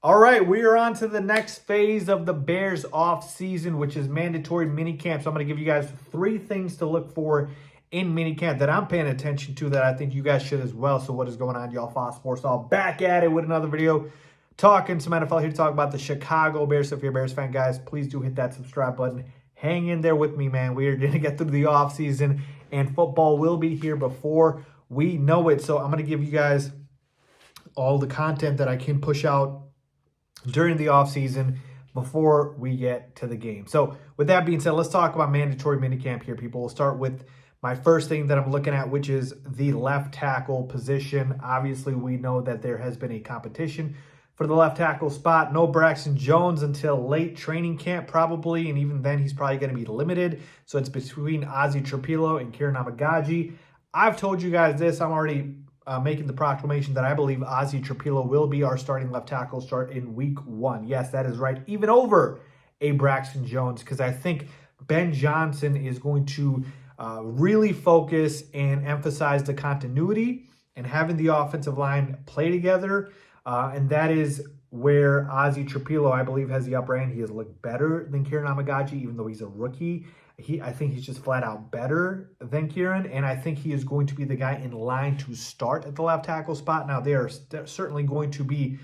All right, we are on to the next phase of the Bears off-season, which is mandatory minicamp. So I'm going to give you guys 3 things to look for in minicamp that I'm paying attention to that I think you guys should as well. So what is going on, y'all? Fox Sports all back at it with another video. Talking some NFL here to talk about the Chicago Bears. So if you're a Bears fan, guys, please do hit that subscribe button. Hang in there with me, man. We are going to get through the off-season, and football will be here before we know it. So I'm going to give you guys all the content that I can push out during the offseason before we get to the game. So with that being said, let's talk about mandatory minicamp here, people. We'll start with my first thing that I'm looking at, which is the left tackle position. Obviously, we know that there has been a competition for the left tackle spot. No Braxton Jones until late training camp probably, and even then he's probably going to be limited. So it's between Ozzie Trapilo and Kieran Amagaji. I've told you guys this. I'm already making the proclamation that I believe Ozzie Trapilo will be our starting left tackle start in week 1. Yes, that is right. Even over a Braxton Jones, because I think Ben Johnson is going to really focus and emphasize the continuity and having the offensive line play together. And that is where Ozzie Trapilo, I believe, has the upper hand. He has looked better than Kieran Amagaji, even though he's a rookie. I think he's just flat out better than Kieran, and I think he is going to be the guy in line to start at the left tackle spot. Now, they're certainly going to be,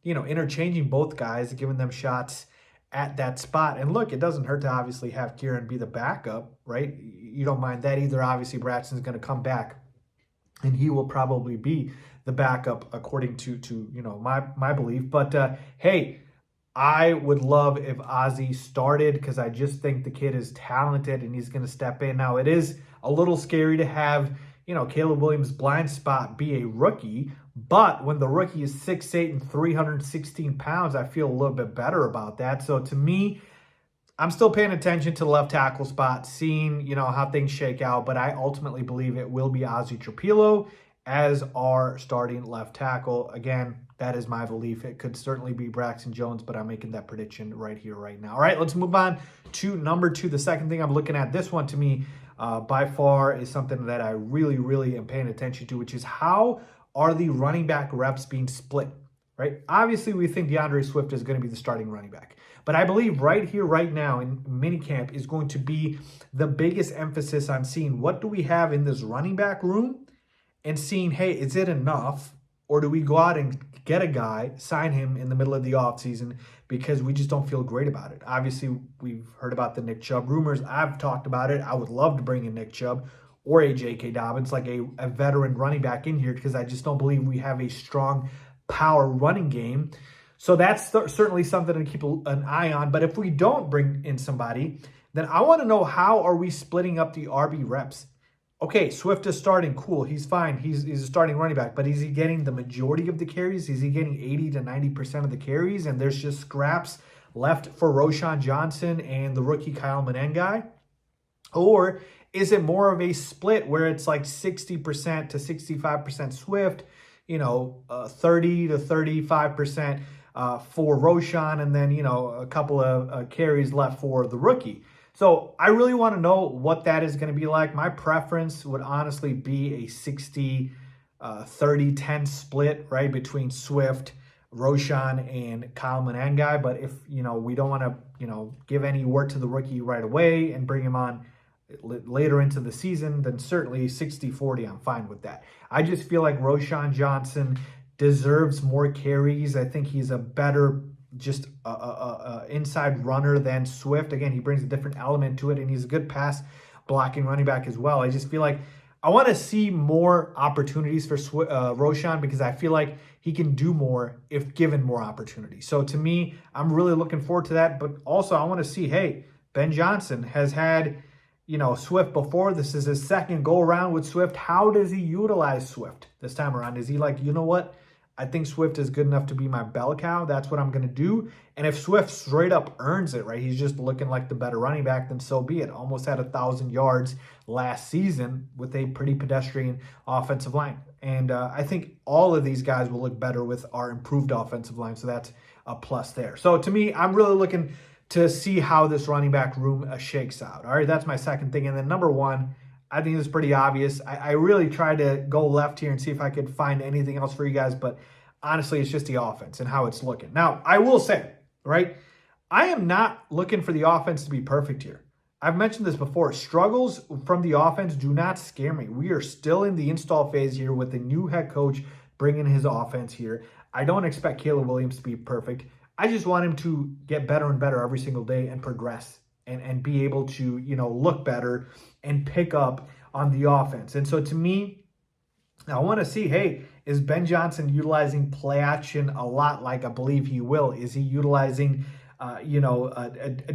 interchanging both guys, giving them shots at that spot. And look, it doesn't hurt to obviously have Kieran be the backup, right? You don't mind that either. Obviously, Braxton's going to come back, and he will probably be the backup according to my belief. But hey, I would love if Ozzie started because I just think the kid is talented and he's going to step in. Now, it is a little scary to have, Caleb Williams' blind spot be a rookie. But when the rookie is 6'8" and 316 pounds, I feel a little bit better about that. So to me, I'm still paying attention to the left tackle spot, seeing, how things shake out. But I ultimately believe it will be Ozzie Trapilo as our starting left tackle. Again, that is my belief. It could certainly be Braxton Jones, but I'm making that prediction right here, right now. All right, let's move on to number 2. The second thing I'm looking at, this one to me by far is something that I really, really am paying attention to, which is how are the running back reps being split, right? Obviously, we think DeAndre Swift is going to be the starting running back. But I believe right here, right now in minicamp is going to be the biggest emphasis on seeing what do we have in this running back room and seeing, hey, is it enough? Or do we go out and get a guy, sign him in the middle of the offseason because we just don't feel great about it? Obviously, we've heard about the Nick Chubb rumors. I've talked about it. I would love to bring in Nick Chubb or a J.K. Dobbins, like a veteran running back in here, because I just don't believe we have a strong power running game. So that's certainly something to keep an eye on. But if we don't bring in somebody, then I want to know, how are we splitting up the RB reps? Okay, Swift is starting. Cool. He's fine. He's a starting running back. But is he getting the majority of the carries? Is he getting 80 to 90% of the carries? And there's just scraps left for Roschon Johnson and the rookie Kyle Manengai? Or is it more of a split where it's like 60% to 65% Swift, 30 to 35% for Roschon, and then, a couple of carries left for the rookie? So I really want to know what that is going to be like. My preference would honestly be a 60, 30, 10 split, right, between Swift, Roschon, and Kyle Manengai. But if, we don't want to, give any work to the rookie right away and bring him on later into the season, then certainly 60-40, I'm fine with that. I just feel like Roschon Johnson deserves more carries. I think he's a better just inside runner than Swift. Again, he brings a different element to it, and he's a good pass blocking running back as well. I just feel like I want to see more opportunities for Roschon, because I feel like he can do more if given more opportunities. So to me, I'm really looking forward to that. But also I want to see, hey, Ben Johnson has had, Swift before. This is his second go around with Swift. How does he utilize Swift this time around? Is he like, you know what? I think Swift is good enough to be my bell cow. That's what I'm going to do. And if Swift straight up earns it, right, he's just looking like the better running back, then so be it. Almost had 1,000 yards last season with a pretty pedestrian offensive line. And I think all of these guys will look better with our improved offensive line. So that's a plus there. So to me, I'm really looking to see how this running back room shakes out. All right, that's my second thing. And then number 1, I think it's pretty obvious. I really tried to go left here and see if I could find anything else for you guys, but honestly, it's just the offense and how it's looking. Now, I will say, right, I am not looking for the offense to be perfect here. I've mentioned this before. Struggles from the offense do not scare me. We are still in the install phase here with the new head coach bringing his offense here. I don't expect Caleb Williams to be perfect. I just want him to get better and better every single day and progress and be able to, look better and pick up on the offense. And so to me, I want to see, hey, is Ben Johnson utilizing play action a lot like I believe he will? Is he utilizing,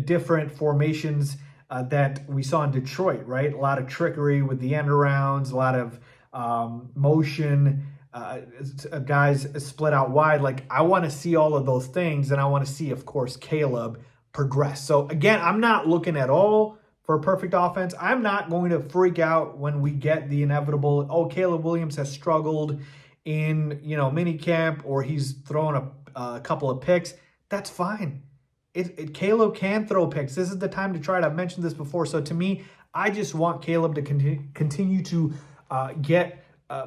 different formations that we saw in Detroit, right? A lot of trickery with the end arounds, a lot of motion, guys split out wide. Like, I want to see all of those things, and I want to see, of course, Caleb progress. So again, I'm not looking at all for a perfect offense. I'm not going to freak out when we get the inevitable, oh, Caleb Williams has struggled in, minicamp, or he's thrown a couple of picks. That's fine. Caleb can throw picks. This is the time to try it. I've mentioned this before. So to me, I just want Caleb to continue to get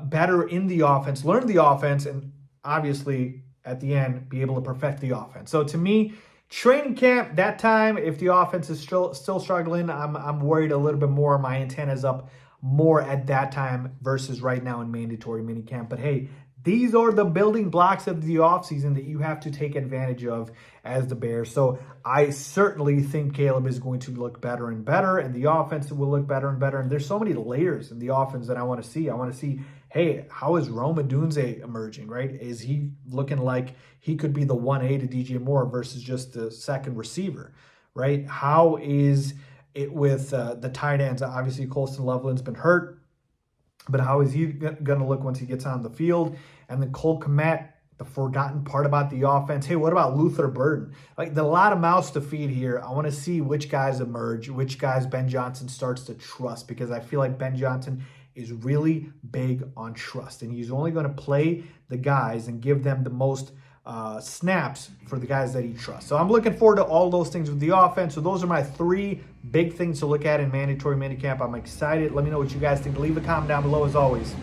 better in the offense, learn the offense, and obviously at the end be able to perfect the offense. So to me, training camp, that time, if the offense is still struggling, I'm worried a little bit more. My antenna's up more at that time versus right now in mandatory minicamp. But hey, these are the building blocks of the offseason that you have to take advantage of as the Bears. So I certainly think Caleb is going to look better and better, and the offense will look better and better. And there's so many layers in the offense that I want to see. I want to see, hey, how is Rome Odunze emerging, right? Is he looking like he could be the 1A to DJ Moore versus just the second receiver, right? How is it with the tight ends? Obviously, Colston Loveland's been hurt, but how is he going to look once he gets on the field? And then Cole Kmet, the forgotten part about the offense. Hey, what about Luther Burden? Like, there's a lot of mouths to feed here. I want to see which guys emerge, which guys Ben Johnson starts to trust, because I feel like Ben Johnson is really big on trust, and he's only going to play the guys and give them the most snaps for the guys that he trusts. So I'm looking forward to all those things with the offense. So those are my three big things to look at in mandatory minicamp. I'm excited. Let me know what you guys think. Leave a comment down below as always.